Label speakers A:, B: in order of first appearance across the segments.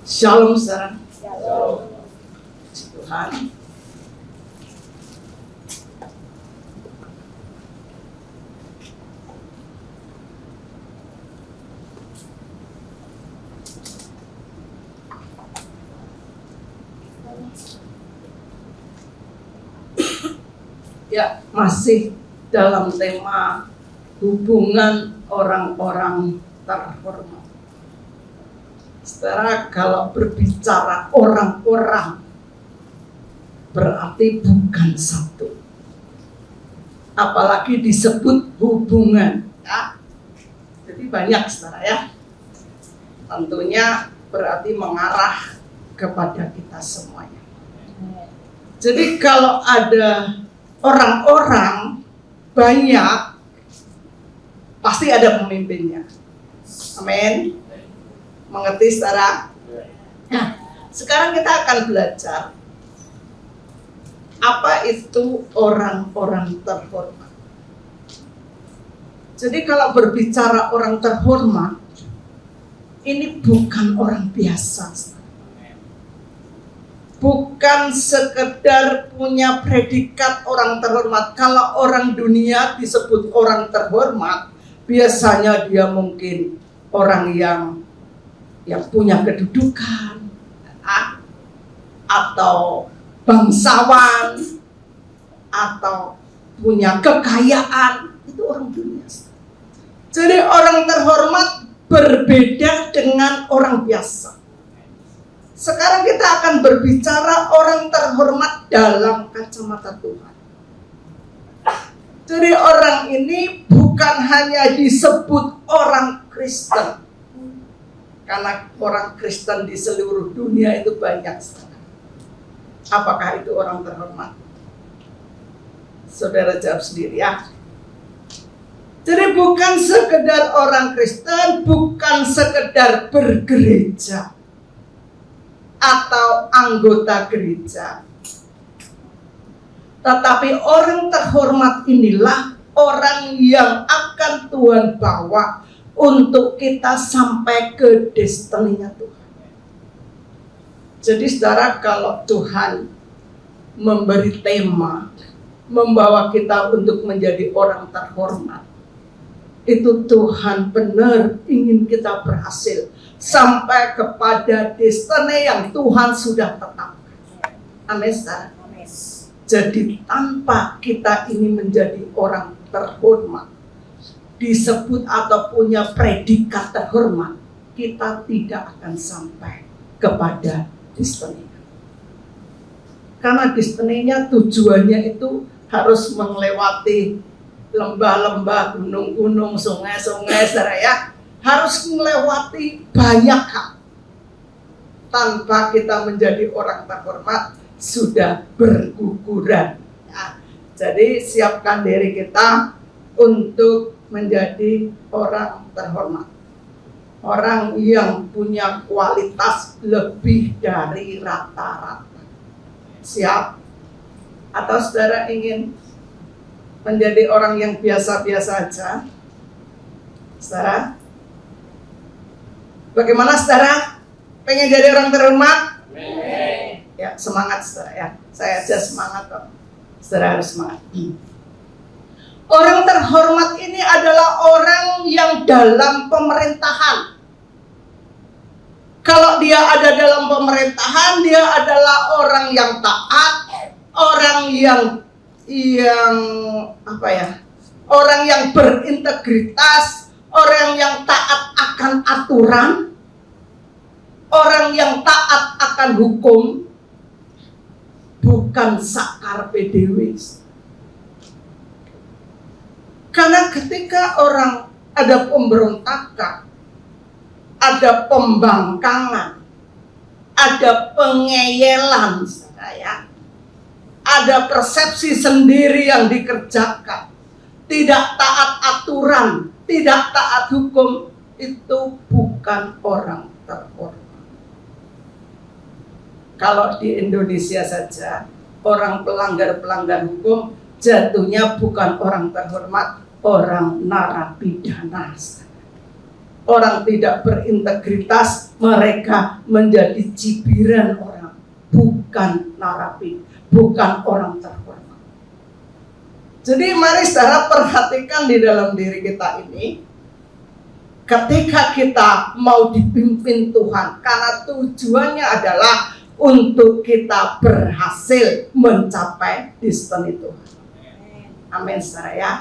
A: Shalom, saudara. Shalom. Tuhan. Ya, masih dalam tema hubungan orang-orang terhormat. Saudara, kalau berbicara orang-orang berarti bukan satu, apalagi disebut hubungan, ya. Jadi banyak, saudara, ya. Tentunya berarti mengarah kepada kita semuanya. Jadi kalau ada orang-orang banyak, pasti ada pemimpinnya. Amin. Mengerti, saudara? Nah, sekarang kita akan belajar apa itu orang-orang terhormat. Jadi kalau berbicara orang terhormat, ini bukan orang biasa. Bukan sekedar punya predikat orang terhormat. Kalau orang dunia disebut orang terhormat, biasanya dia mungkin orang yang punya kedudukan, atau bangsawan, atau punya kekayaan. Itu orang dunia. Jadi orang terhormat berbeda dengan orang biasa. Sekarang kita akan berbicara orang terhormat dalam kacamata Tuhan. Jadi orang ini bukan hanya disebut orang Kristen, karena orang Kristen di seluruh dunia itu banyak sekali. Apakah itu orang terhormat? Saudara jawab sendiri, ya. Jadi bukan sekedar orang Kristen, bukan sekedar bergereja atau anggota gereja. Tetapi orang terhormat inilah orang yang akan Tuhan bawa untuk kita sampai ke destininya Tuhan. Jadi saudara, kalau Tuhan memberi tema, membawa kita untuk menjadi orang terhormat, itu Tuhan benar ingin kita berhasil sampai kepada destiny yang Tuhan sudah tetapkan. Amin, saudara. Jadi tanpa kita ini menjadi orang terhormat, disebut atau punya predikat terhormat, kita tidak akan sampai kepada destiny. Karena destiny-nya tujuannya itu harus melewati lembah-lembah, gunung-gunung, sungai-sungai, saudara, ya. Harus melewati banyak hal. Tanpa kita menjadi orang terhormat, sudah berguguran, ya. Jadi siapkan diri kita untuk menjadi orang terhormat, orang yang punya kualitas lebih dari rata-rata. Siap? Atau saudara ingin menjadi orang yang biasa-biasa aja? Saudara, bagaimana saudara? Pengen jadi orang terhormat? Ya, semangat saudara, ya. Saya aja semangat kok. Saudara harus semangat. Orang terhormat ini adalah orang yang dalam pemerintahan. Kalau dia ada dalam pemerintahan, dia adalah orang yang taat, orang yang orang yang berintegritas, orang yang taat akan aturan, orang yang taat akan hukum, bukan sakar PDW. Karena ketika orang ada pemberontakan, ada pembangkangan, ada pengeyelan, ada persepsi sendiri yang dikerjakan, tidak taat aturan, tidak taat hukum, itu bukan orang terhormat. Kalau di Indonesia saja, orang pelanggar-pelanggar hukum jatuhnya bukan orang terhormat, orang narapidana. orang tidak berintegritas, mereka menjadi cibiran orang, bukan narapi, bukan orang terhormat. Jadi mari saudara perhatikan di dalam diri kita ini, ketika kita mau dipimpin Tuhan, karena tujuannya adalah untuk kita berhasil mencapai destiny Tuhan. Amin saudara ya.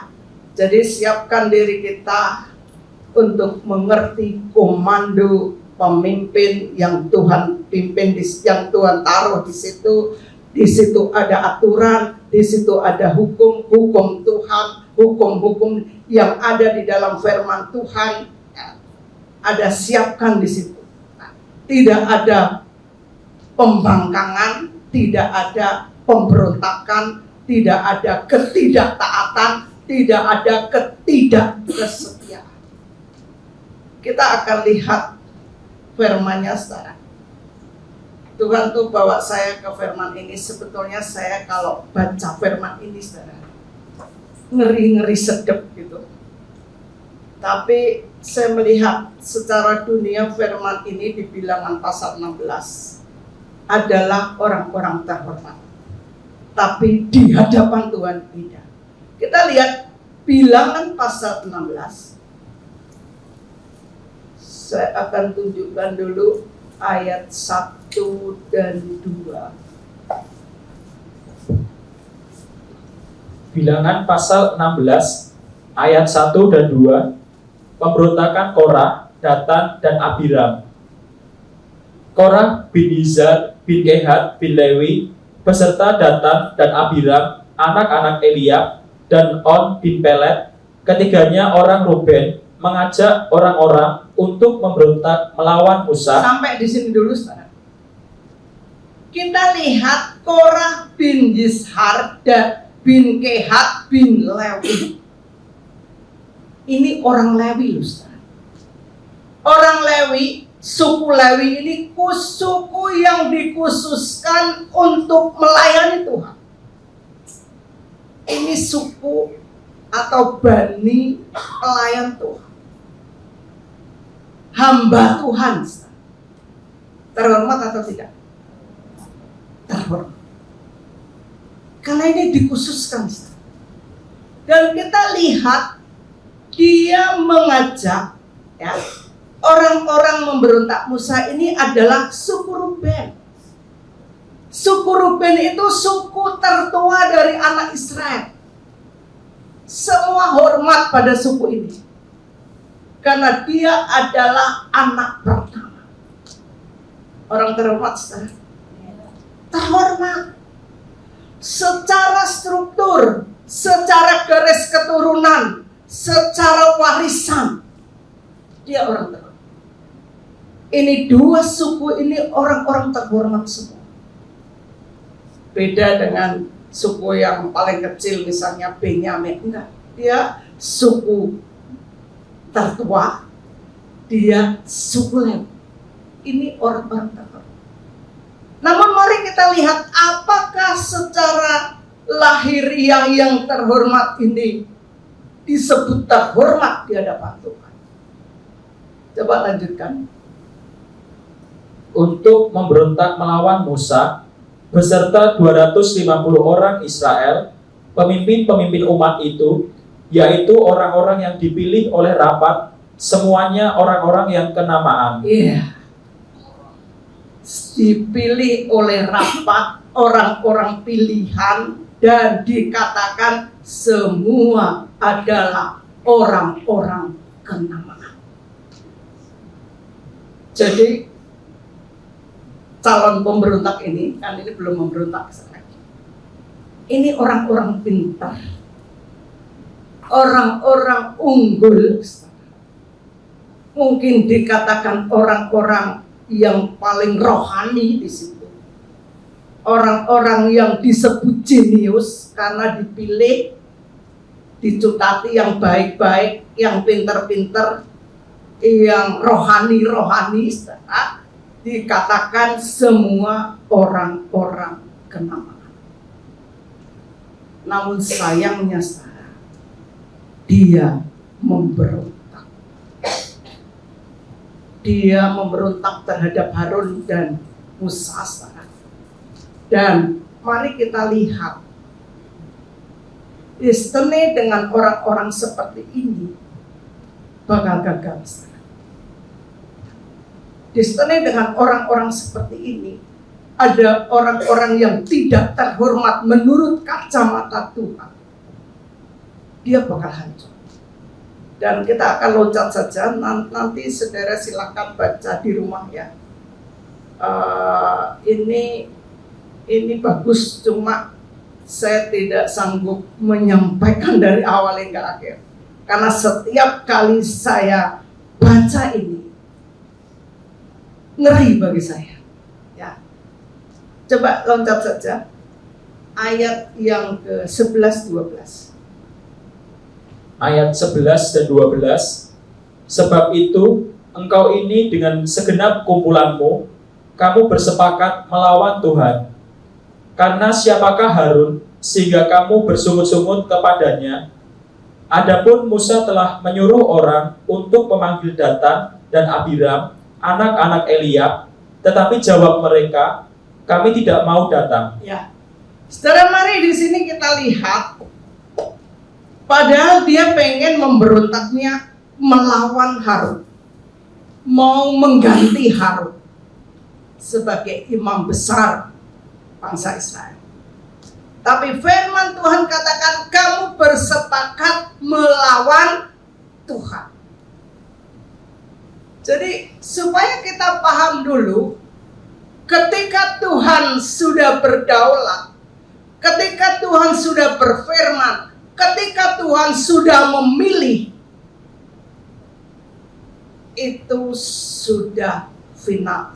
A: Jadi siapkan diri kita untuk mengerti komando pemimpin yang Tuhan pimpin, yang Tuhan taruh di situ. Di situ ada aturan, di situ ada hukum Tuhan, hukum-hukum yang ada di dalam firman Tuhan. Ada siapkan di situ. Tidak ada pembangkangan, tidak ada pemberontakan, tidak ada ketidaktaatan, tidak ada ketidakkesetiaan. Kita akan lihat firman-Nya saudara. Tuhan tuh bawa saya ke firman ini. Sebetulnya saya kalau baca firman ini saudara, ngeri-ngeri sedep gitu. Tapi saya melihat secara dunia firman ini di Bilangan pasal 16 adalah orang-orang terhormat. Tapi di hadapan Tuhan tidak. Kita lihat Bilangan pasal 16. Saya akan tunjukkan dulu ayat 1 dan 2.
B: Bilangan pasal 16 ayat 1 dan 2. Pemberontakan Korah, Datan, dan Abiram. Korah bin Izhar bin Kehat bin Lewi beserta Datan dan Abiram, anak-anak Eliab, dan On bin Pelet, ketiganya orang Ruben, mengajak orang-orang untuk memberontak melawan Musa.
A: Sampai di sini dulu saudara. Kita lihat Korah bin Izhar dan bin Kehat bin Lewi. Ini orang Lewi loh saudara. Orang Lewi, suku Lewi ini suku yang dikhususkan untuk melayani Tuhan. Ini suku atau bani pelayan Tuhan, hamba Tuhan. Terhormat atau tidak? Terhormat. Karena ini dikhususkan. Dan kita lihat dia mengajak ya, orang-orang memberontak Musa ini adalah suku Ruben. Suku Ruben itu suku tertua dari anak Israel. Semua hormat pada suku ini. Karena dia adalah anak pertama. Orang terhormat saudara. Terhormat. Secara struktur, secara garis keturunan, secara warisan, dia orang terhormat. Ini dua suku ini orang-orang terhormat semua. Beda dengan suku yang paling kecil misalnya Benyamin, enggak. Dia suku tertua, dia suku Lewi. Ini orang-orang terhormat. Namun mari kita lihat apakah secara lahiriah yang terhormat ini disebut terhormat di hadapan Tuhan. Coba lanjutkan.
B: Untuk memberontak melawan Musa beserta 250 orang Israel, pemimpin-pemimpin umat itu, yaitu orang-orang yang dipilih oleh rapat, semuanya orang-orang yang kenamaan.
A: Iya. Dipilih oleh rapat, orang-orang pilihan, dan dikatakan semua adalah orang-orang kenamaan. Jadi calon pemberontak ini, kan ini belum memberontak lagi. Ini orang-orang pintar, orang-orang unggul, mungkin dikatakan orang-orang yang paling rohani di situ. Orang-orang yang disebut jenius karena dipilih, dicutati yang baik-baik, yang pintar-pintar, yang rohani-rohani, dikatakan semua orang-orang kenamaan. Namun sayangnya saudara, dia memberontak. dia memberontak terhadap Harun dan Musa. Dan mari kita lihat, destiny dengan orang-orang seperti ini bakal gagal. Destiny dengan orang-orang seperti ini, ada orang-orang yang tidak terhormat menurut kacamata Tuhan, dia bakal hancur. Dan kita akan loncat saja, nanti saudara silakan baca di rumah ya. Ini bagus, cuma saya tidak sanggup menyampaikan dari awal hingga akhir. Karena setiap kali saya baca ini, ngeri bagi saya. Ya. Coba loncat saja ayat yang ke-11-12.
B: Ayat 11 dan 12. Sebab itu engkau ini dengan segenap kumpulanmu, kamu bersepakat melawan Tuhan. Karena siapakah Harun sehingga kamu bersungut-sungut kepadanya? Adapun Musa telah menyuruh orang untuk memanggil Datan dan Abiram, anak-anak Eliab, tetapi jawab mereka, kami tidak mau datang.
A: Ya, saudara, mari di sini kita lihat, padahal dia pengen memberontaknya melawan Harun, mau mengganti Harun sebagai imam besar bangsa Israel. Tapi firman Tuhan katakan, kamu bersepakat melawan Tuhan. Jadi supaya kita paham dulu, ketika Tuhan sudah berdaulat, ketika Tuhan sudah berfirman, ketika Tuhan sudah memilih, itu sudah final.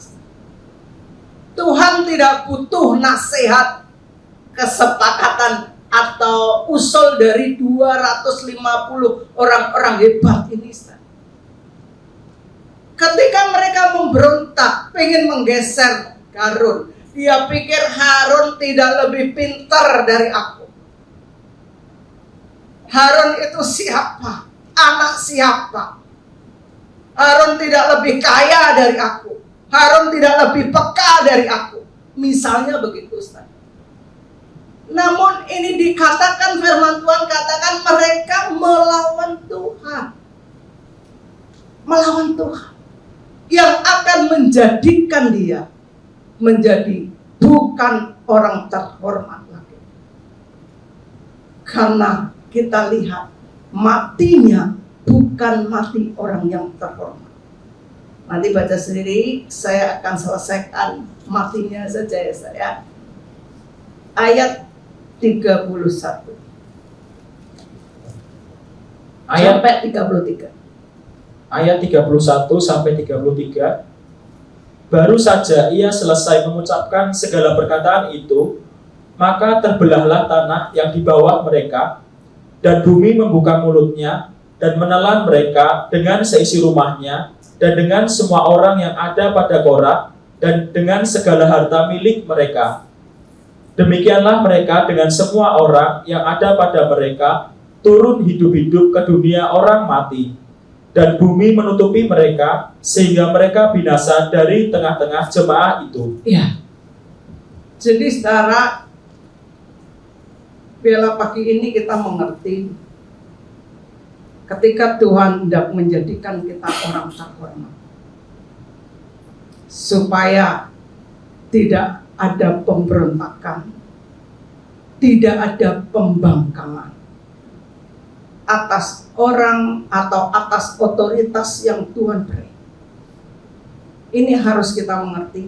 A: Tuhan tidak butuh nasihat, kesepakatan atau usul dari 250 orang-orang hebat ini. Ketika mereka memberontak, pengen menggeser Harun, dia pikir Harun tidak lebih pintar dari aku. Harun itu siapa? Anak siapa? Harun tidak lebih kaya dari aku. Harun tidak lebih peka dari aku. Misalnya begitu, Ustaz. Namun ini dikatakan, firman Tuhan katakan mereka melawan Tuhan. Melawan Tuhan. Yang akan menjadikan dia menjadi bukan orang terhormat lagi. Karena kita lihat matinya bukan mati orang yang terhormat. Nanti baca sendiri, saya akan selesaikan matinya saja ya saya. Ayat 31 sampai 33.
B: Ayat 31 sampai 33. Baru saja ia selesai mengucapkan segala perkataan itu, maka terbelahlah tanah yang di bawah mereka, dan bumi membuka mulutnya dan menelan mereka dengan seisi rumahnya dan dengan semua orang yang ada pada Korah dan dengan segala harta milik mereka. Demikianlah mereka dengan semua orang yang ada pada mereka turun hidup-hidup ke dunia orang mati. Dan bumi menutupi mereka sehingga mereka binasa dari tengah-tengah jemaah itu.
A: Ya. Jadi saudara, bila pagi ini kita mengerti, ketika Tuhan hendak menjadikan kita orang terhormat, supaya tidak ada pemberontakan, tidak ada pembangkangan atas orang atau atas otoritas yang Tuhan beri. Ini harus kita mengerti.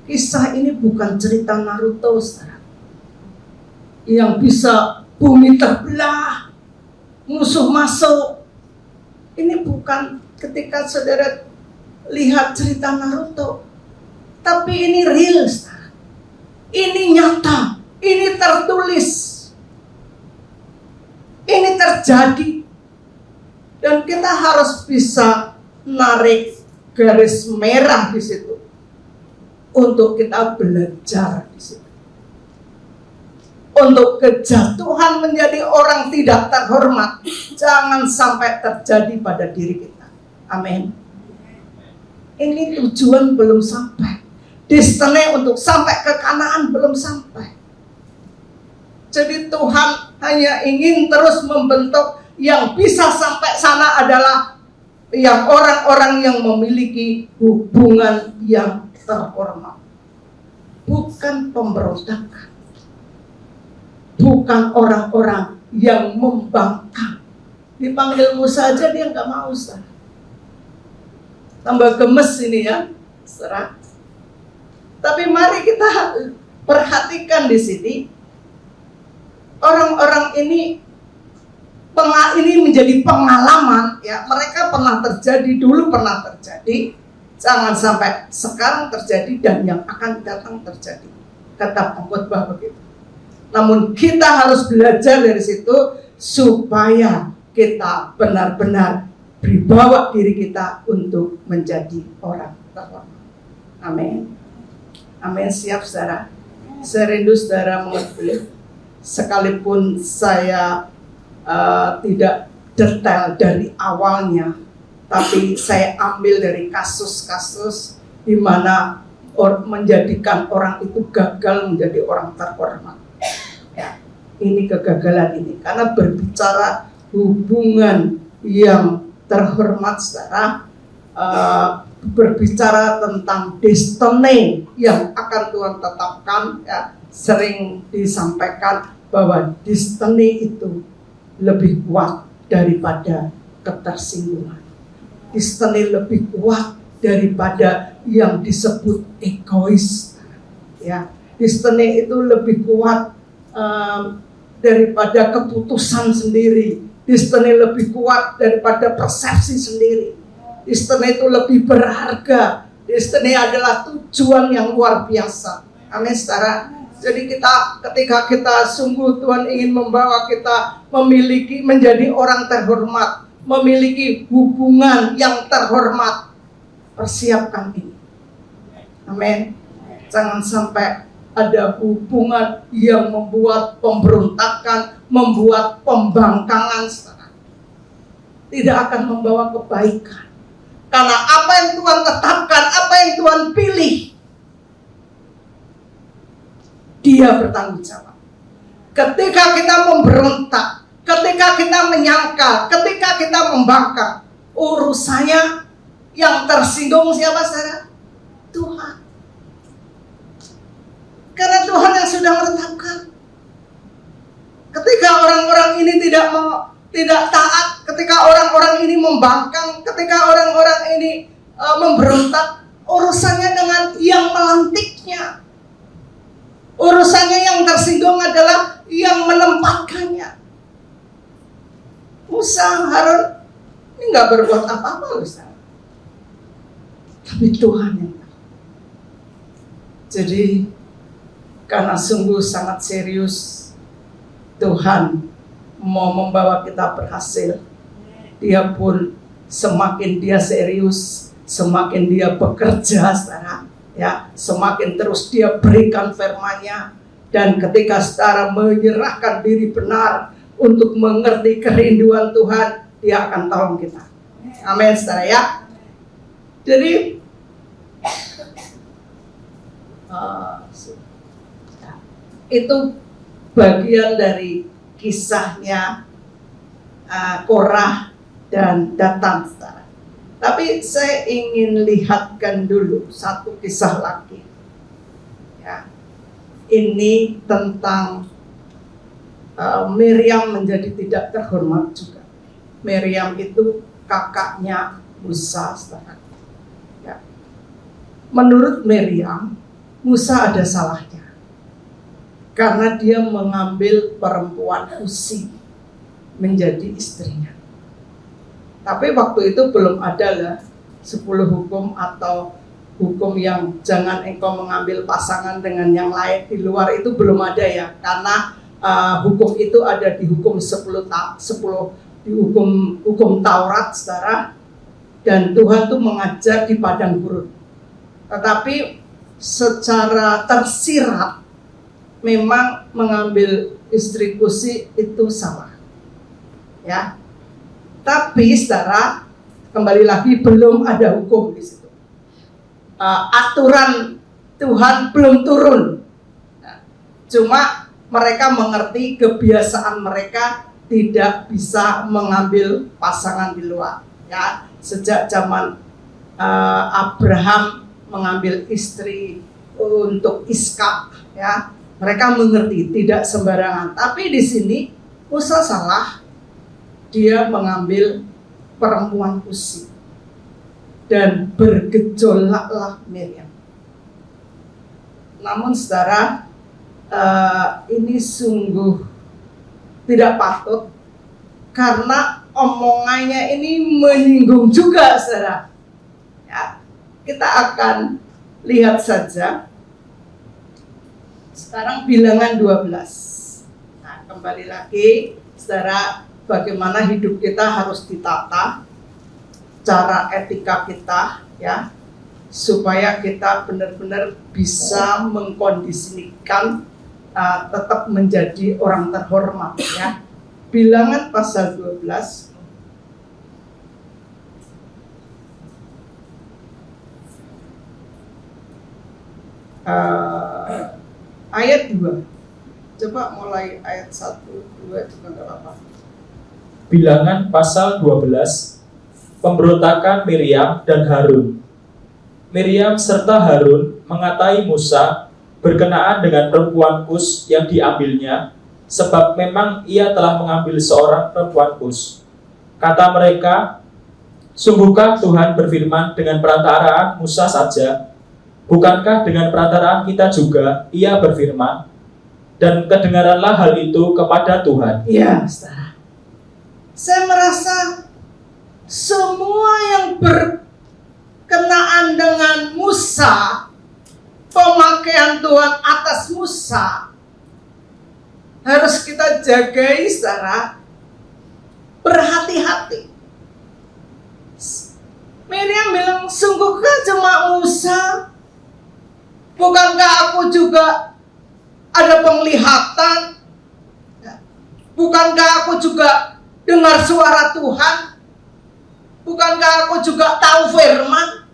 A: Kisah ini bukan cerita Naruto, saudara, yang bisa bumi terbelah, musuh masuk. Ini bukan ketika saudara lihat cerita Naruto, tapi ini real, saudara. Ini nyata, ini tertulis. Ini terjadi. Dan kita harus bisa narik garis merah di situ untuk kita belajar di situ. Untuk kejatuhan menjadi orang tidak terhormat jangan sampai terjadi pada diri kita. Amin. ini tujuan belum sampai. Destiny untuk sampai ke Kanaan belum sampai. Jadi Tuhan hanya ingin terus membentuk yang bisa sampai sana adalah yang orang-orang yang memiliki hubungan yang terhormat. Bukan pemberontakan. Bukan orang-orang yang membangkang. Dipanggil Musa aja dia nggak mau, Ustaz. Tambah gemes ini ya, saudara. Tapi mari kita perhatikan di sini, orang-orang ini menjadi pengalaman, ya. Mereka pernah terjadi, dulu pernah terjadi, jangan sampai sekarang terjadi dan yang akan datang terjadi. Kata pengkhotbah begitu. Namun kita harus belajar dari situ supaya kita benar-benar berbawa diri kita untuk menjadi orang terhormat. Amin. Amin. Siap, saudara. Saya rindu saudara mengerti. Sekalipun saya tidak detail dari awalnya, tapi saya ambil dari kasus-kasus di mana menjadikan orang itu gagal menjadi orang terhormat. Ya, ini kegagalan ini karena berbicara hubungan yang terhormat, saudara, berbicara tentang destiny yang akan Tuhan tetapkan, ya, sering disampaikan bahwa destiny itu lebih kuat daripada ketersinggungan. Destiny lebih kuat daripada yang disebut egois. Ya, destiny itu lebih kuat daripada keputusan sendiri. Destiny lebih kuat daripada persepsi sendiri. Destiny itu lebih berharga. Destiny adalah tujuan yang luar biasa. Amin, saudara. Jadi ketika kita sungguh Tuhan ingin membawa kita menjadi orang terhormat, memiliki hubungan yang terhormat, persiapkan ini. Amin. Jangan sampai ada hubungan yang membuat pemberontakan, membuat pembangkangan, saudara. Tidak akan membawa kebaikan. Karena apa yang Tuhan tetapkan, apa yang Tuhan pilih, Dia bertanggung jawab. Ketika kita memberontak, ketika kita menyangkal, ketika kita membangkang, urusannya yang tersinggung siapa, saudara? Tuhan. Karena Tuhan yang sudah menetapkan. Ketika orang-orang ini tidak taat, ketika orang-orang ini membangkang, ketika orang-orang ini memberontak, urusannya dengan yang melantiknya. Urusannya yang tersinggung adalah yang menempatkannya. Musa, Harun ini nggak berbuat apa-apa, Ustaz. Tapi Tuhan yang tahu. Jadi karena sungguh sangat serius, Tuhan mau membawa kita berhasil. Dia pun semakin dia serius, semakin dia bekerja, saudara. Ya, semakin terus dia berikan firman-Nya, dan ketika saudara menyerahkan diri benar untuk mengerti kerinduan Tuhan, Dia akan tolong kita. Amin, saudara ya. Jadi itu bagian dari kisahnya Korah dan Datan, saudara. Tapi saya ingin lihatkan dulu satu kisah lagi. Ya. Ini tentang Miriam menjadi tidak terhormat juga. Miriam itu kakaknya Musa, saudara. Ya. Menurut Miriam, Musa ada salahnya. Karena dia mengambil perempuan Usi menjadi istrinya. Tapi waktu itu belum ada lah 10 hukum atau hukum yang jangan engkau mengambil pasangan dengan yang lain di luar, itu belum ada ya. Karena hukum itu ada di hukum 10 di hukum Taurat, saudara. Dan Tuhan tuh mengajar di padang gurun. Tetapi secara tersirat memang mengambil istri Kusi itu salah. Ya. Tapi saudara, kembali lagi belum ada hukum di situ. aturan Tuhan belum turun. Nah, cuma mereka mengerti kebiasaan mereka tidak bisa mengambil pasangan di luar. Ya, sejak zaman Abraham mengambil istri untuk Iskak, ya, mereka mengerti tidak sembarangan. Tapi di sini Musa salah, dia mengambil perempuan Kusi dan bergejolaklah Miriam. Namun saudara, ini sungguh tidak patut karena omongannya ini menyinggung juga, saudara. Ya, kita akan lihat saja. Sekarang bilangan 12. Nah, kembali lagi, saudara, bagaimana hidup kita harus ditata, cara etika kita, ya, supaya kita benar-benar bisa mengkondisikan tetap menjadi orang terhormat, ya. Bilangan pasal 12 ayat 2. Coba mulai ayat 1, 2 juga enggak apa-apa.
B: Bilangan pasal 12, pemberontakan Miriam dan Harun. Miriam serta Harun mengatai Musa berkenaan dengan perempuan Kus yang diambilnya, sebab memang ia telah mengambil seorang perempuan Kus. Kata mereka, sungguhkah Tuhan berfirman dengan perantaraan Musa saja? Bukankah dengan perantaraan kita juga ia berfirman? Dan kedengaranlah hal itu kepada Tuhan.
A: Iya, saudara. Saya merasa semua yang berkenaan dengan Musa, pemakaian Tuhan atas Musa, harus kita jagai, saudara. Berhati-hati. Miriam bilang, sungguhkah cuma Musa? Bukankah aku juga ada penglihatan? Bukankah aku juga dengar suara Tuhan? Bukankah aku juga tahu firman?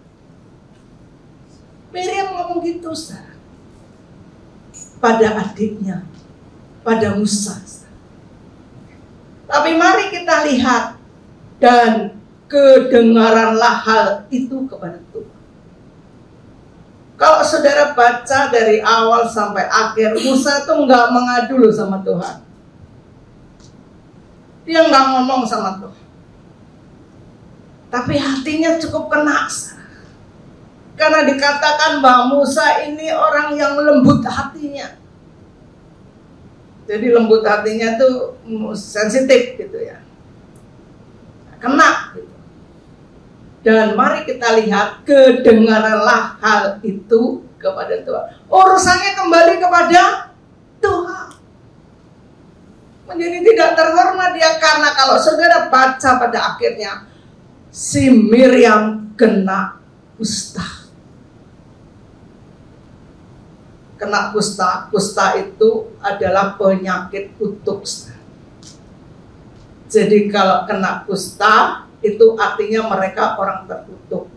A: Miriam ngomong gitu, saudara, pada adiknya, pada Musa. Tapi mari kita lihat, dan kedengaranlah hal itu kepada Tuhan. Kalau saudara baca dari awal sampai akhir, Musa tuh nggak mengadu loh sama Tuhan. Dia nggak ngomong sama Tuhan. Tapi hatinya cukup kena. Karena dikatakan bahwa Musa ini orang yang lembut hatinya. Jadi lembut hatinya tuh sensitif gitu ya. Kena gitu. Dan mari kita lihat, kedengaranlah hal itu kepada Tuhan. Urusannya kembali kepada Tuhan. Menjadi tidak terhormat dia, karena kalau saudara baca pada akhirnya, si Miriam kena kusta. Kena kusta. Kusta itu adalah penyakit kutuk. Jadi kalau kena kusta, itu artinya mereka orang terkutuk.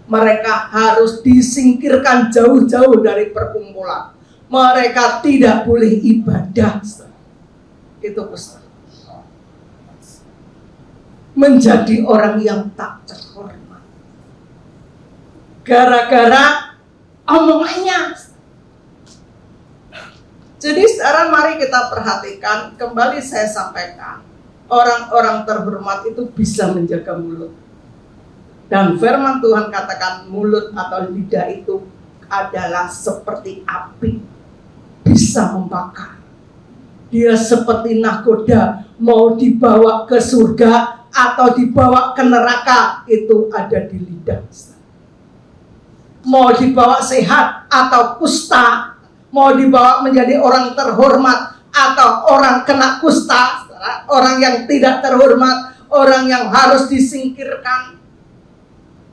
A: Mereka harus disingkirkan jauh-jauh dari perkumpulan. Mereka tidak boleh ibadah. Itu kusta. Menjadi orang yang tak terhormat. Gara-gara omongannya. Jadi sekarang mari kita perhatikan, kembali saya sampaikan, orang-orang terhormat itu bisa menjaga mulut. Dan firman Tuhan katakan mulut atau lidah itu adalah seperti api, bisa membakar. Dia seperti nahkoda, mau dibawa ke surga atau dibawa ke neraka, itu ada di lidah. Mau dibawa sehat atau kusta, mau dibawa menjadi orang terhormat atau orang kena kusta, orang yang tidak terhormat, orang yang harus disingkirkan,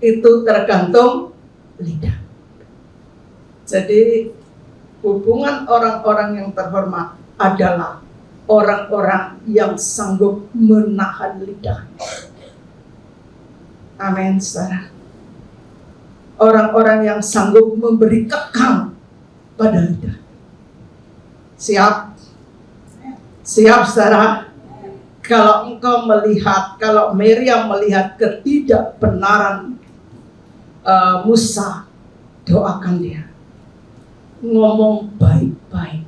A: itu tergantung lidah. Jadi hubungan orang-orang yang terhormat adalah orang-orang yang sanggup menahan lidah. Amin, saudara. orang-orang yang sanggup memberi kekang pada lidah. Siap? Siap, saudara? Kalau engkau melihat, kalau Miriam melihat ketidakbenaran Musa, doakan dia. Ngomong baik-baik.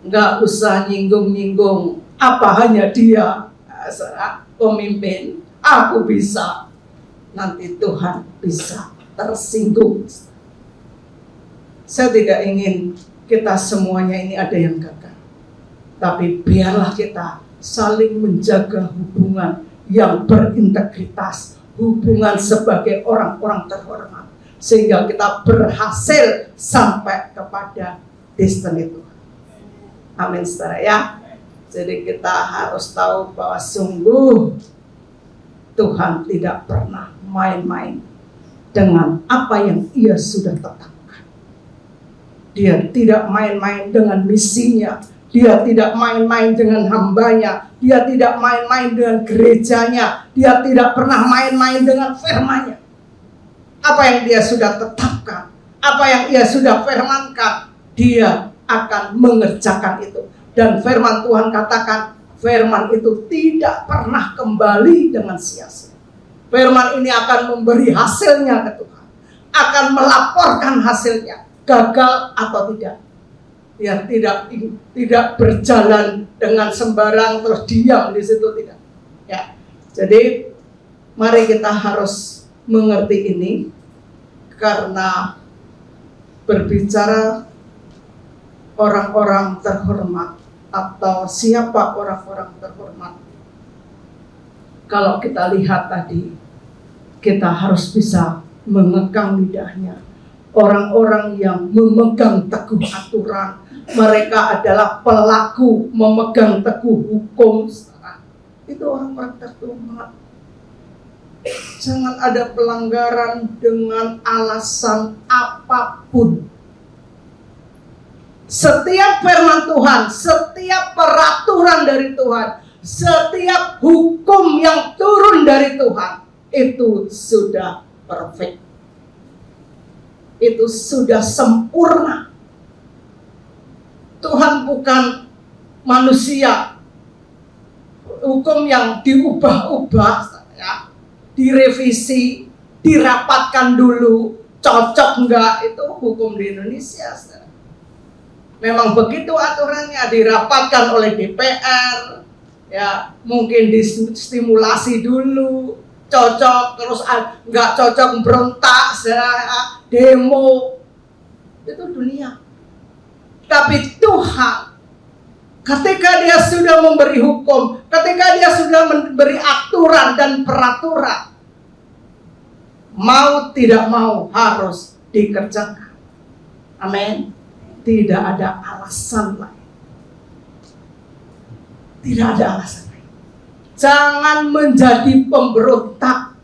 A: Nggak usah nyinggung-nyinggung. Apa hanya dia pemimpin, aku bisa. Nanti Tuhan bisa tersinggung. Saya tidak ingin kita semuanya ini ada yang gagal. Tapi biarlah kita saling menjaga hubungan yang berintegritas, hubungan sebagai orang-orang terhormat, sehingga kita berhasil sampai kepada destiny Tuhan. Amin, saudara ya. Jadi kita harus tahu bahwa sungguh Tuhan tidak pernah main-main dengan apa yang Ia sudah tetapkan. Dia tidak main-main dengan misinya. Dia tidak main-main dengan hambanya. Dia tidak main-main dengan gerejanya. Dia tidak pernah main-main dengan firman-Nya. Apa yang dia sudah tetapkan, apa yang ia sudah firmankan, dia akan mengerjakan itu. Dan firman Tuhan katakan, firman itu tidak pernah kembali dengan sia-sia. Firman ini akan memberi hasilnya ke Tuhan. Akan melaporkan hasilnya, gagal atau tidak. Dia tidak berjalan dengan sembarang terus diam di situ, tidak. Ya. Jadi mari kita harus mengerti ini, karena berbicara orang-orang terhormat atau siapa orang-orang terhormat. Kalau kita lihat tadi, kita harus bisa mengekang lidahnya. Orang-orang yang memegang teguh aturan, mereka adalah pelaku memegang teguh hukum. Itu orang-orang terhormat. Jangan ada pelanggaran dengan alasan apapun. Setiap firman Tuhan, setiap peraturan dari Tuhan, setiap hukum yang turun dari Tuhan, itu sudah perfect. Itu sudah sempurna. Tuhan bukan manusia. Hukum yang diubah-ubah, ya, direvisi, dirapatkan dulu, cocok enggak, itu hukum di Indonesia. Memang begitu aturannya, dirapatkan oleh DPR, ya, mungkin distimulasi dulu, cocok, terus enggak cocok berontak, demo, itu dunia. Tapi Tuhan, ketika dia sudah memberi hukum, ketika dia sudah memberi aturan dan peraturan, mau tidak mau harus dikerjakan. Amin. Tidak ada alasan lain. Tidak ada alasan lain. Jangan menjadi pemberontak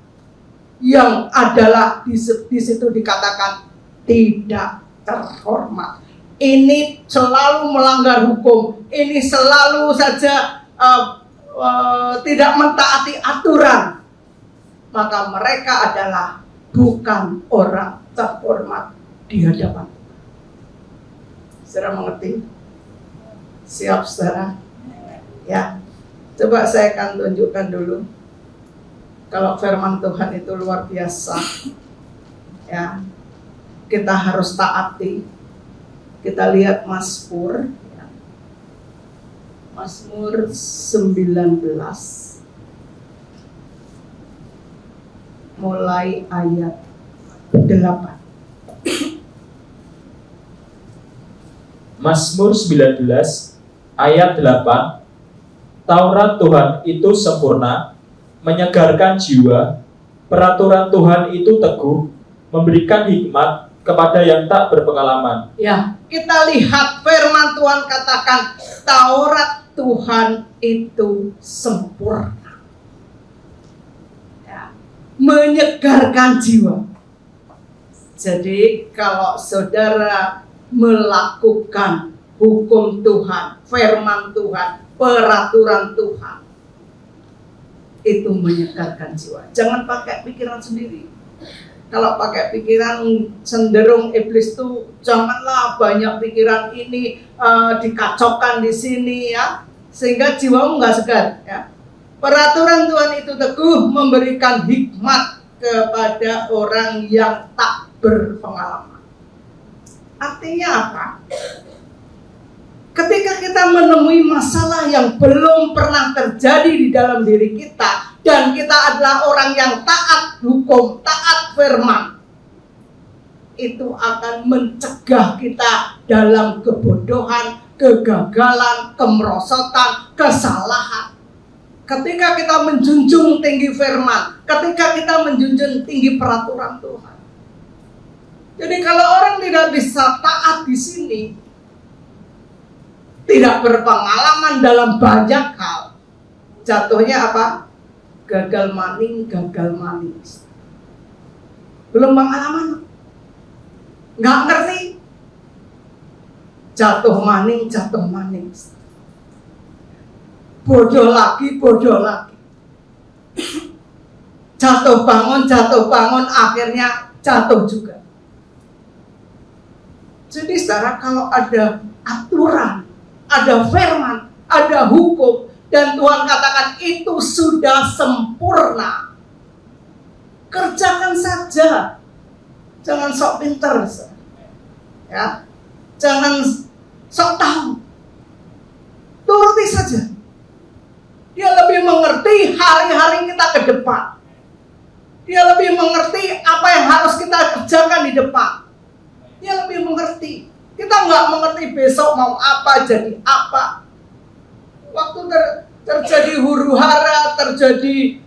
A: yang adalah di situ dikatakan tidak terhormat. Ini selalu melanggar hukum. Ini selalu saja tidak mentaati aturan. Maka mereka adalah bukan orang terhormat di hadapan Tuhan. Saudara mengerti? Siap, saudara? Ya. Coba saya akan tunjukkan dulu. Kalau firman Tuhan itu luar biasa. Ya. Kita harus taati. Kita lihat Mazmur, ya. Mazmur 19, mulai ayat 8.
B: Mazmur 19 ayat 8. Taurat Tuhan itu sempurna, menyegarkan jiwa. Peraturan Tuhan itu teguh, memberikan hikmat kepada yang tak berpengalaman.
A: Ya, kita lihat firman Tuhan katakan Taurat Tuhan itu sempurna, ya, menyegarkan jiwa. Jadi kalau saudara melakukan hukum Tuhan, firman Tuhan, peraturan Tuhan, itu menyegarkan jiwa. Jangan pakai pikiran sendiri. Kalau pakai pikiran cenderung iblis tuh janganlah banyak pikiran ini dikacaukan di sini ya, sehingga jiwamu nggak segar ya. Peraturan Tuhan itu teguh, memberikan hikmat kepada orang yang tak berpengalaman. Artinya apa? Ketika kita menemui masalah yang belum pernah terjadi di dalam diri kita, dan kita adalah orang yang taat hukum, taat firman, itu akan mencegah kita dalam kebodohan, kegagalan, kemerosotan, kesalahan. Ketika kita menjunjung tinggi firman, ketika kita menjunjung tinggi peraturan Tuhan. Jadi kalau orang tidak bisa taat di sini, tidak berpengalaman dalam banyak hal, jatuhnya apa? Gagal maning. Belum pengalaman, nggak ngerti, jatuh maning. Bodoh lagi. Jatuh bangun, akhirnya jatuh juga. Jadi saudara, kalau ada aturan, ada firman, ada hukum, dan Tuhan katakan itu sudah sempurna, kerjakan saja. Jangan sok pinter, ya. Jangan sok tahu. Turuti saja. Dia lebih mengerti hari-hari kita ke depan. Dia lebih mengerti apa yang harus kita kerjakan di depan. Dia lebih mengerti. Kita nggak mengerti besok mau apa, jadi apa. Waktu terjadi huru hara, terjadi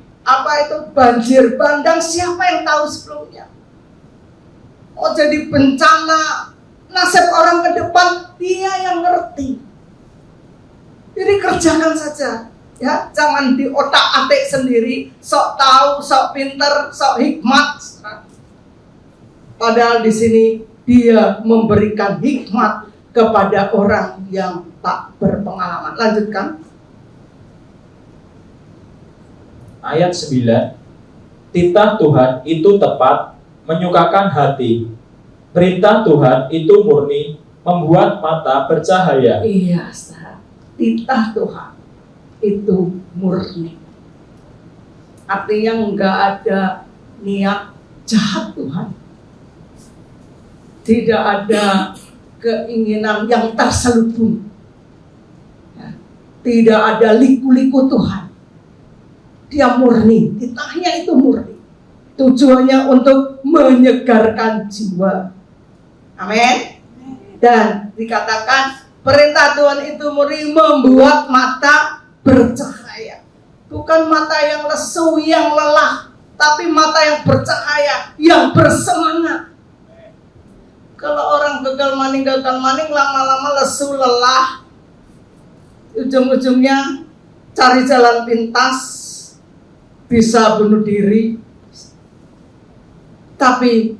A: banjir bandang, siapa yang tahu sebelumnya? Oh, jadi bencana, nasib orang ke depan, dia yang ngerti. Jadi kerjakan saja, ya, jangan di otak-atik sendiri, sok tahu, sok pinter, sok hikmat. Padahal di sini dia memberikan hikmat kepada orang yang tak berpengalaman. Lanjutkan.
B: Ayat 9. Titah Tuhan itu tepat, menyukakan hati. Perintah Tuhan itu murni, membuat mata bercahaya.
A: Iya, titah Tuhan itu murni. Artinya enggak ada niat jahat Tuhan. Tidak ada keinginan yang terselubung. Ya. Tidak ada liku-liku Tuhan. Dia murni, titahnya itu murni. Tujuannya untuk menyegarkan jiwa. Amin. Dan dikatakan perintah Tuhan itu murni, membuat mata bercahaya. Bukan mata yang lesu, yang lelah, tapi mata yang bercahaya, yang bersemangat. Kalau orang gagal maning, lama-lama lesu, lelah, ujung-ujungnya cari jalan pintas, bisa bunuh diri. Tapi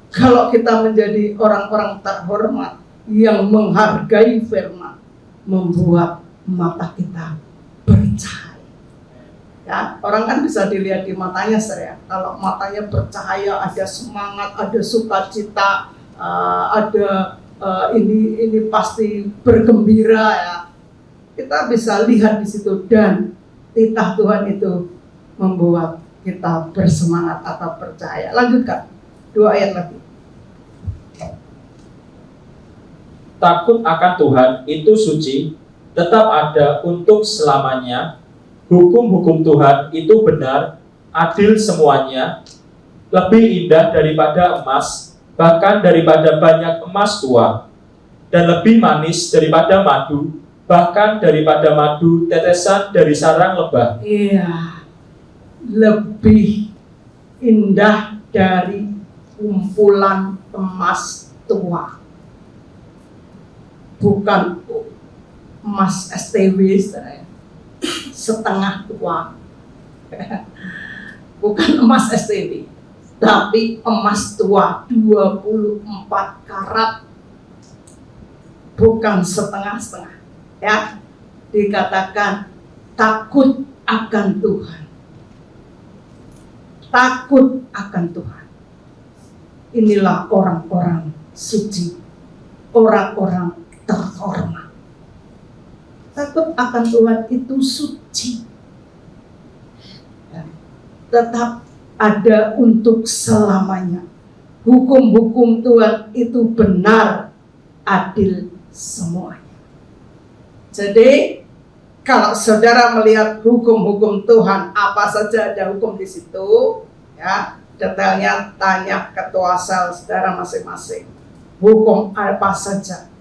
A: kalau kita menjadi orang-orang terhormat yang menghargai firman, membuat mata kita bercahaya. Ya, orang kan bisa dilihat di matanya, ya. Kalau matanya bercahaya, ada semangat, ada sukacita, ada ini pasti bergembira, ya. Kita bisa lihat di situ, dan titah Tuhan itu membuat kita bersemangat atau percaya. Lanjutkan 2 ayat lagi.
B: Takut akan Tuhan itu suci, tetap ada untuk selamanya. Hukum-hukum Tuhan itu benar, adil semuanya, lebih indah daripada emas, bahkan daripada banyak emas tua, dan lebih manis daripada madu, bahkan daripada madu tetesan dari sarang lebah.
A: Iya, lebih indah dari kumpulan emas tua. Bukan emas STW, setengah tua. Bukan emas STW, tapi emas tua 24 karat. Bukan setengah-setengah. Ya, dikatakan takut akan Tuhan. Takut akan Tuhan. inilah orang-orang suci, orang-orang terhormat. Takut akan Tuhan itu suci, ya, tetap ada untuk selamanya. Hukum-hukum Tuhan itu benar, adil semuanya. Jadi kalau saudara melihat hukum-hukum Tuhan, apa saja ada hukum di situ, ya, detailnya tanya ketua sel saudara masing-masing. Hukum apa saja.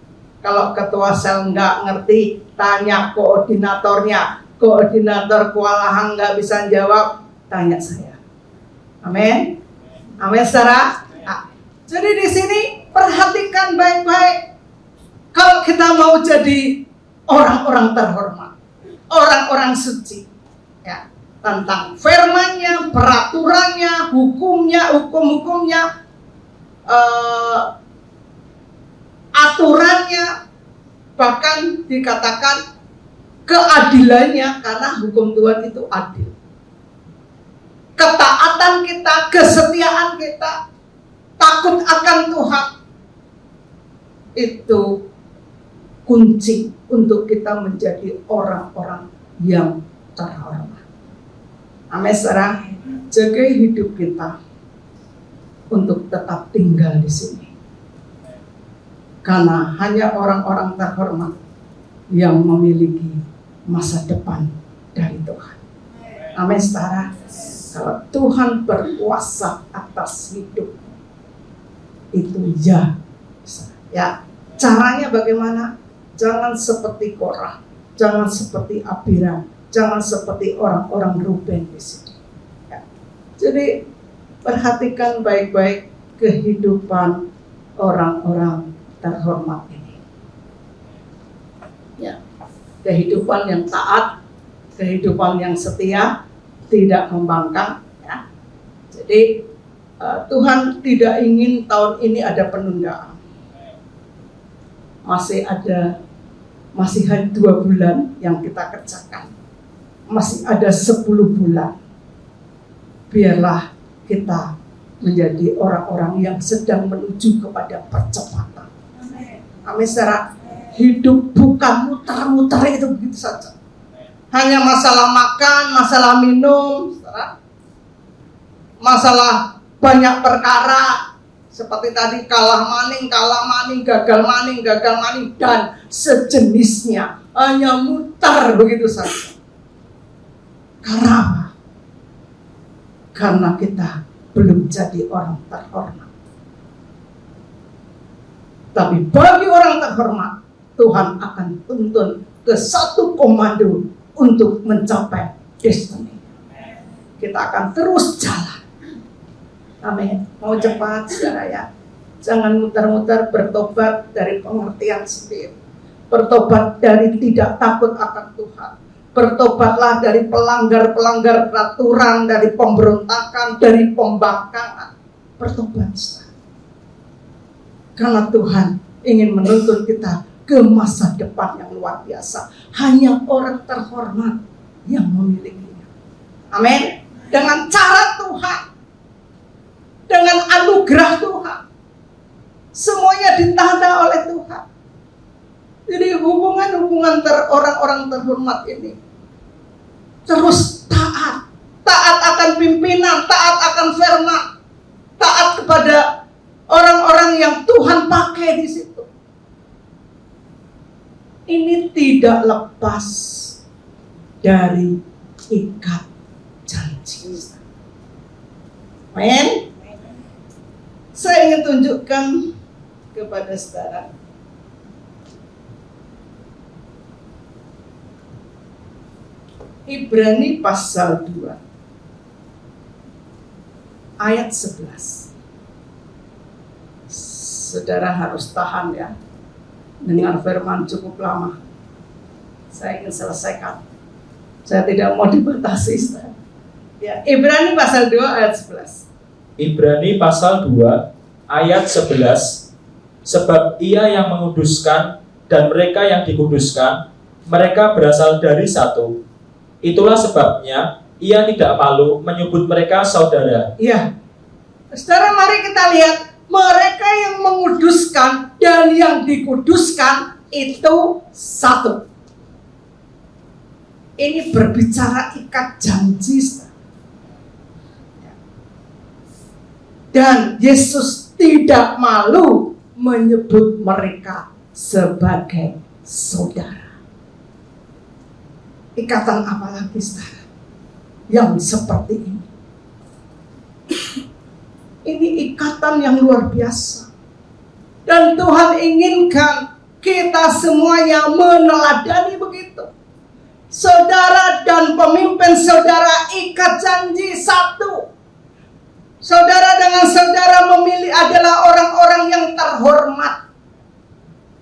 A: Kalau ketua sel nggak ngerti, tanya koordinatornya. Koordinator kewalahan nggak bisa jawab, tanya saya. Amin. Amin, saudara. Nah, jadi di sini perhatikan baik-baik. Kalau kita mau jadi orang-orang terhormat, orang-orang suci, ya, tentang firman-Nya, peraturannya, hukum-hukumnya, aturannya, bahkan dikatakan keadilannya, karena hukum Tuhan itu adil. Ketaatan kita, kesetiaan kita, takut akan Tuhan, itu kunci untuk kita menjadi orang-orang yang terhormat. Amin, saudara. Jaga hidup kita untuk tetap tinggal di sini. Karena hanya orang-orang terhormat yang memiliki masa depan dari Tuhan. Amin, saudara. Kalau Tuhan berkuasa atas hidup, itu ya. Ya, caranya bagaimana? Jangan seperti Korah, jangan seperti Abiram, jangan seperti orang-orang Ruben di sini. Ya. Jadi perhatikan baik-baik kehidupan orang-orang terhormat ini. Ya, kehidupan yang taat, kehidupan yang setia, tidak membangkang. Ya. Jadi Tuhan tidak ingin tahun ini ada penundaan. Masih hanya 2 bulan yang kita kerjakan. Masih ada 10 bulan. Biarlah kita menjadi orang-orang yang sedang menuju kepada percepatan. Amin, saudara. Hidup bukan muter-muter itu begitu saja. Hanya masalah makan, masalah minum, saudara. Masalah banyak perkara. Seperti tadi kalah maning, gagal maning, dan sejenisnya. Hanya mutar begitu saja. Karena apa? Karena kita belum jadi orang terhormat. Tapi bagi orang terhormat, Tuhan akan tuntun ke satu komando untuk mencapai destiny. Kita akan terus jalan. Amin. Mau cepat, saudara, ya. Jangan muter-muter, bertobat dari pengertian sendiri. Bertobat dari tidak takut akan Tuhan. Bertobatlah dari pelanggar-pelanggar peraturan, dari pemberontakan, dari pembangkangan. Bertobat, saudara. Karena Tuhan ingin menuntun kita ke masa depan yang luar biasa. Hanya orang terhormat yang memilikinya. Amin. Dengan cara Tuhan, dengan anugerah Tuhan, semuanya ditanda oleh Tuhan. Jadi hubungan-hubungan orang-orang terhormat ini terus taat akan pimpinan, taat akan firman, taat kepada orang-orang yang Tuhan pakai di situ. Ini tidak lepas dari ikat janji. Amin. Saya ingin tunjukkan kepada saudara Ibrani pasal 2 ayat 11. Saudara harus tahan, ya. Dengan firman cukup lama. Saya ingin selesaikan. Saya tidak mau dibatasi, saudara. Ya, Ibrani pasal 2 ayat 11.
B: Ibrani pasal 2 ayat 11. Sebab Ia yang menguduskan dan mereka yang dikuduskan, mereka berasal dari satu. Itulah sebabnya Ia tidak malu menyebut mereka saudara.
A: Iya. Saudara, mari kita lihat Mereka yang menguduskan dan yang dikuduskan itu satu. Ini berbicara ikat janji. Dan Yesus tidak malu menyebut mereka sebagai saudara. Ikatan apa lagi, saudara, yang seperti ini? Ini ikatan yang luar biasa. Dan Tuhan inginkan kita semuanya meneladani begitu. Saudara dan pemimpin saudara ikat janji satu. Saudara dengan saudara memilih adalah orang-orang yang terhormat,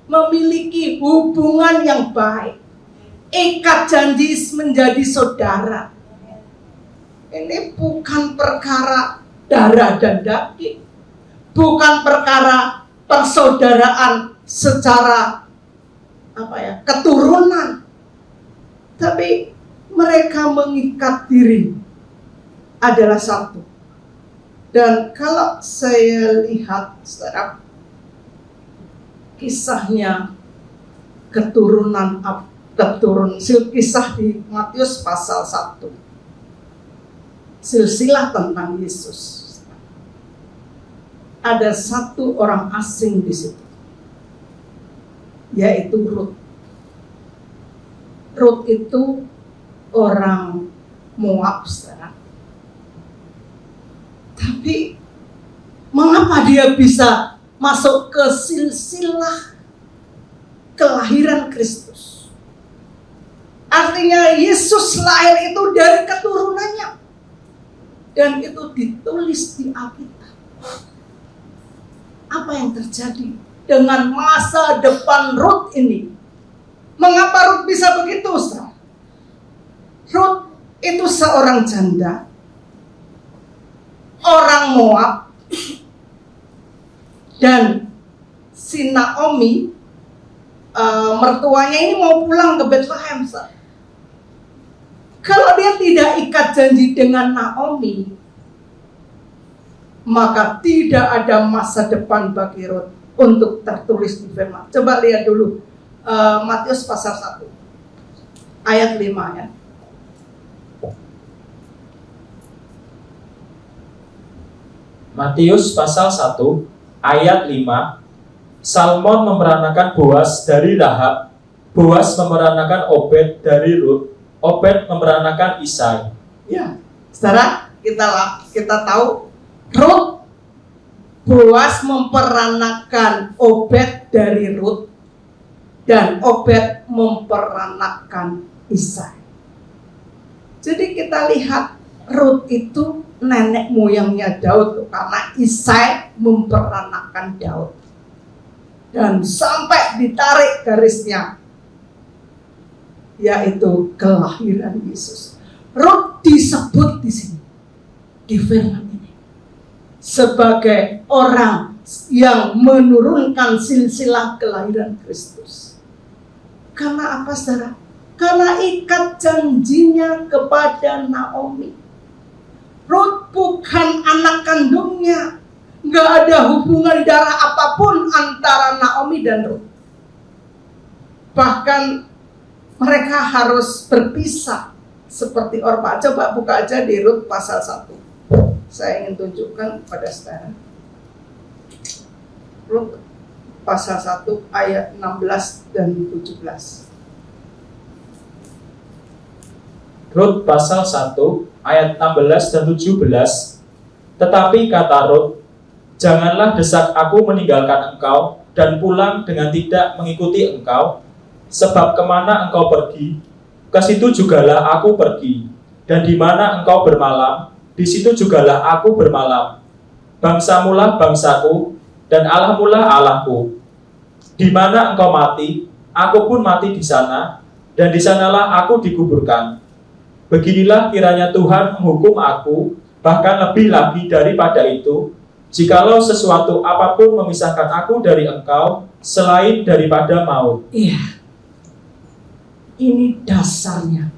A: memiliki hubungan yang baik. Ikat janji menjadi saudara. Ini bukan perkara darah dan daging, bukan perkara persaudaraan secara keturunan, tapi mereka mengikat diri adalah satu. Dan kalau saya lihat, saudara, kisahnya kisah di Matius pasal 1, silsilah tentang Yesus. Ada satu orang asing di situ, yaitu Rut. Rut itu orang Moab, saudara. Tapi mengapa dia bisa masuk ke silsilah kelahiran Kristus? Artinya Yesus lahir itu dari keturunannya. Dan itu ditulis di Alkitab. Apa yang terjadi dengan masa depan Rut ini? Mengapa Rut bisa begitu, Ustaz? Rut itu seorang janda, orang Moab, dan si Naomi, mertuanya ini mau pulang ke Bethlehem. Kalau dia tidak ikat janji dengan Naomi, maka tidak ada masa depan bagi Rut untuk tertulis di firman. Coba lihat dulu Matius pasal 1 ayat 5 ya.
B: Matius pasal 1 ayat 5. Salmon memeranakan Boas dari Rahab, Boas memeranakan Obed dari Rut, Obed memeranakan Isai.
A: Ya, saudara, kita tahu Rut, Boas memperanakan Obed dari Rut, dan Obed memperanakan Isai. Jadi kita lihat Rut itu nenek moyangnya Daud, karena Isai memperanakan Daud. Dan sampai ditarik garisnya, yaitu kelahiran Yesus. Rut disebut di sini, di firman ini, sebagai orang yang menurunkan silsilah kelahiran Kristus. Karena apa, saudara? Karena ikat janjinya kepada Naomi. Rut bukan anak kandungnya. Nggak ada hubungan darah apapun antara Naomi dan Rut. Bahkan mereka harus berpisah seperti Orpa. Coba buka aja di Rut pasal 1. Saya ingin tunjukkan pada saudara. Rut pasal 1 ayat 16 dan 17.
B: Rut pasal 1 ayat 16 dan 17. Tetapi kata Rut, janganlah desak aku meninggalkan engkau dan pulang dengan tidak mengikuti engkau, sebab kemana engkau pergi, ke situ jugalah aku pergi, dan di mana engkau bermalam, di situ jugalah aku bermalam. Bangsamulah bangsaku, dan Allahmulah Allahku. Di mana engkau mati, aku pun mati di sana, dan di sanalah aku dikuburkan. Beginilah kiranya Tuhan menghukum aku, bahkan lebih lagi daripada itu, jikalau sesuatu apapun memisahkan aku dari engkau, selain daripada maut.
A: Iya, ini dasarnya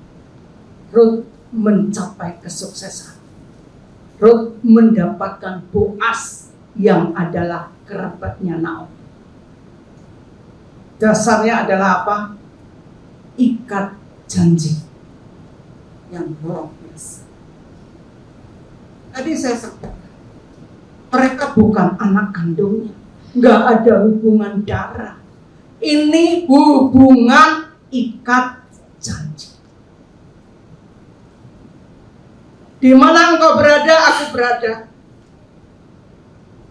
A: Rut mencapai kesuksesan. Rut mendapatkan Boas yang adalah kerabatnya Naomi. Dasarnya adalah apa? Ikat janji yang luar biasa. Tadi saya sampaikan, mereka bukan anak kandungnya, nggak ada hubungan darah. Ini hubungan ikat janji. Di mana engkau berada, aku berada.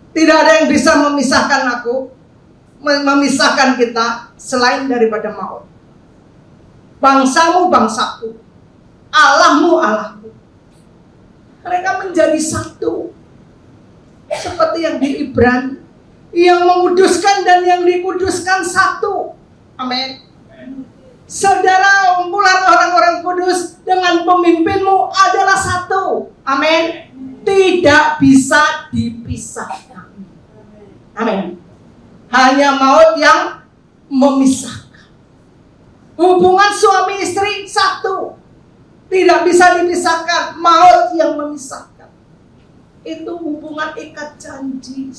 A: Tidak ada yang bisa memisahkan aku, memisahkan kita selain daripada maut. Bangsamu bangsaku, Allahmu Allahku. Mereka menjadi satu. Seperti yang di Ibrani, yang menguduskan dan yang dikuduskan satu. Amin. Saudara, kumpulan orang-orang kudus dengan pemimpinmu adalah satu. Amin. Tidak bisa dipisahkan. Amin. Hanya maut yang memisahkan. Hubungan suami istri satu. Tidak bisa dipisahkan. Maut yang memisahkan. Itu hubungan ikat janji.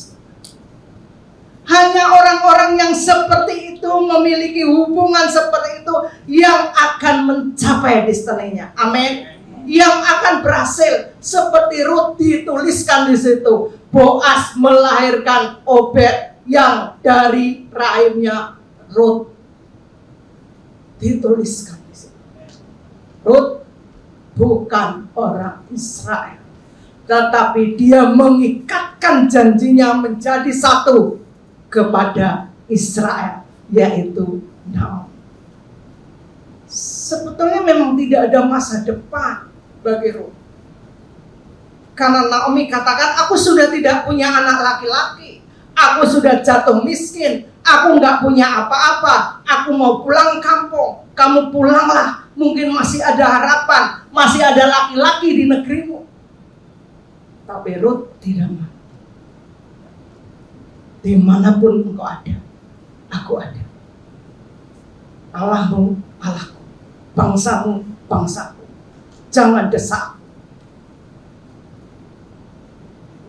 A: Hanya orang-orang yang seperti itu, memiliki hubungan seperti itu, yang akan mencapai destinenya. Amin. Yang akan berhasil. Seperti Rut dituliskan di situ. Boas melahirkan Obed yang dari rahimnya Rut. Dituliskan di situ. Rut bukan orang Israel, tetapi dia mengikatkan janjinya menjadi satu kepada Israel, yaitu Naomi. Sebetulnya memang tidak ada masa depan bagi Rut. Karena Naomi katakan, aku sudah tidak punya anak laki-laki, aku sudah jatuh miskin, aku nggak punya apa-apa, aku mau pulang kampung, kamu pulanglah, mungkin masih ada harapan, masih ada laki-laki di negerimu. Tapi Rut tidak mau. Dimanapun engkau ada, aku ada. Allahmu, Allahku. Bangsamu, bangsaku. Jangan desak.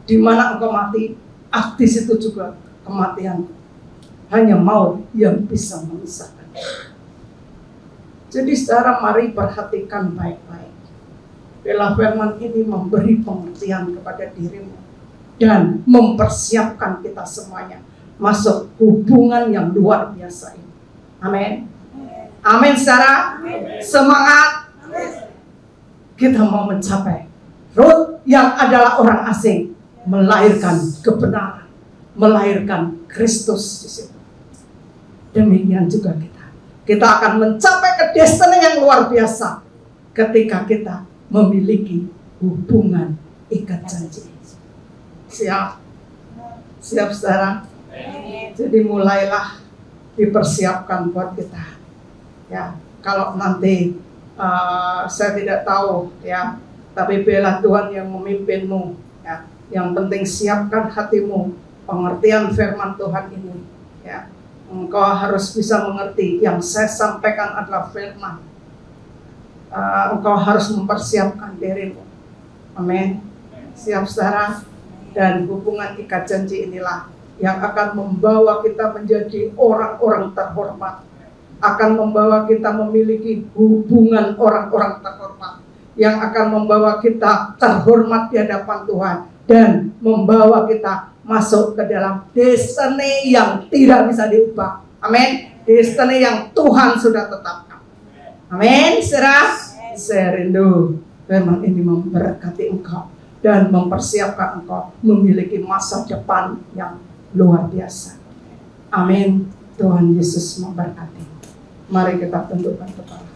A: Di mana engkau mati, di situ juga kematian. Hanya maut yang bisa memisahkan. Jadi sekarang mari perhatikan baik-baik. Bila firman ini memberi pengertian kepada dirimu dan mempersiapkan kita semuanya masuk hubungan yang luar biasa ini. Amin. Amin, saudara. Semangat. Kita mau mencapai Rut yang adalah orang asing, melahirkan kebenaran, melahirkan Kristus di situ. Demikian juga kita. Kita akan mencapai ke destiny yang luar biasa ketika kita memiliki hubungan ikat janji. Siap? Siap, saudara? Jadi mulailah dipersiapkan buat kita. Ya, kalau nanti saya tidak tahu, ya, tapi biarlah Tuhan yang memimpinmu. Ya, yang penting siapkan hatimu, pengertian firman Tuhan ini. Ya, engkau harus bisa mengerti yang saya sampaikan adalah firman. Engkau harus mempersiapkan dirimu. Amin. Siap, saudara? Dan hubungan ikat janji inilah yang akan membawa kita menjadi orang-orang terhormat, akan membawa kita memiliki hubungan orang-orang terhormat, yang akan membawa kita terhormat di hadapan Tuhan dan membawa kita masuk ke dalam destiny yang tidak bisa diubah. Amin. Destiny yang Tuhan sudah tetapkan. Amin. Saya rindu firman ini memberkati engkau dan mempersiapkan engkau memiliki masa depan yang luar biasa. Amin. Tuhan Yesus memberkati. Mari kita tundukkan kepala.